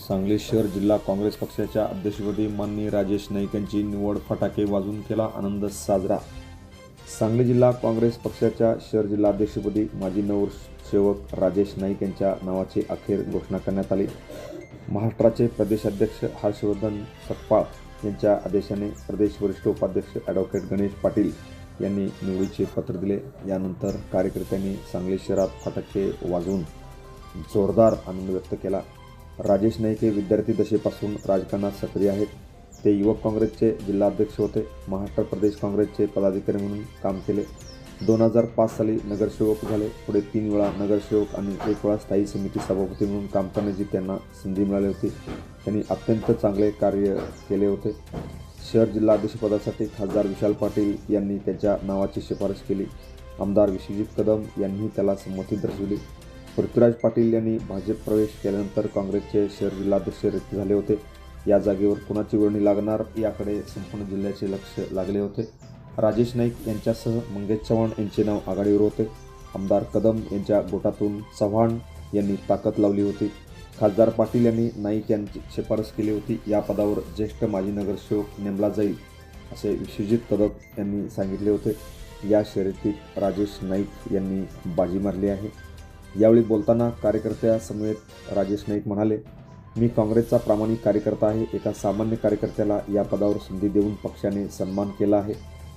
सांगली शहर जिल्हा काँग्रेस पक्षाच्या अध्यक्षपदी माननीय राजेश नाईक यांची निवड फटाके वाजवून केला आनंद साजरा। सांगली जिल्हा काँग्रेस पक्षाच्या शहर जिल्हा अध्यक्षपदी माजी नगरसेवक राजेश नाईक यांच्या नावाची अखेर घोषणा करण्यात आली। महाराष्ट्राचे प्रदेशाध्यक्ष हर्षवर्धन सकपाळ यांच्या आदेशाने प्रदेश वरिष्ठ उपाध्यक्ष ॲडव्होकेट गणेश पाटील यांनी निवडीचे पत्र दिले। यानंतर कार्यकर्त्यांनी सांगली शहरात फटाके वाजवून जोरदार आनंद व्यक्त केला। राजेश नाईक हे विद्यार्थी दशेपासून राजकारणात सक्रिय आहेत। ते युवक काँग्रेसचे जिल्हाध्यक्ष होते। महाराष्ट्र प्रदेश काँग्रेसचे पदाधिकारी म्हणून काम केले। 2005 साली नगरसेवक झाले। पुढे 3 वेळा नगरसेवक आणि 1 वेळा स्थायी समिती सभापती म्हणून काम करण्याची त्यांना संधी मिळाली होती। त्यांनी अत्यंत चांगले कार्य केले होते। शहर जिल्हाध्यक्षपदासाठी खासदार विशाल पाटील यांनी त्याच्या नावाची शिफारस केली। आमदार विश्वजित कदम यांनीही त्याला संमती दर्शवली। पृथ्वीराज पाटील यांनी भाजप प्रवेश केल्यानंतर काँग्रेसचे शहर जिल्हाध्यक्ष रिक्त झाले होते। या जागेवर कुणाची वर्णी लागणार याकडे संपूर्ण जिल्ह्याचे लक्ष लागले होते। राजेश नाईक यांच्यासह मंगेश चव्हाण यांचे नाव आघाडीवर होते। आमदार कदम यांच्या गोटातून चव्हाण यांनी ताकद लावली होती। खासदार पाटील यांनी नाईक यांची शिफारस केली होती। या पदावर ज्येष्ठ माजी नगरसेवक नेमला जाईल असे विश्वजित कदम यांनी सांगितले होते। या शर्यतीत राजेश नाईक यांनी बाजी मारली आहे। यावेळी बोलताना कार्यकर्त्यासमवेत राजेश नाईक म्हणाले, मी काँग्रेसचा प्रामाणिक कार्यकर्ता आहे। एका सामान्य कार्यकर्त्याला या पदावर संधी देऊन पक्षाने सन्मान केला आहे।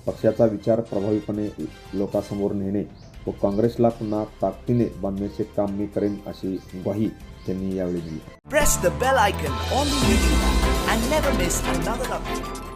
पक्षाचा विचार प्रभावीपणे लोकांसमोर नेणे व काँग्रेसला पुन्हा ताकदीने बांधण्याचे काम मी करेन अशी ग्वाही त्यांनी यावेळी दिली। Press the bell icon on the YouTube and never miss another update.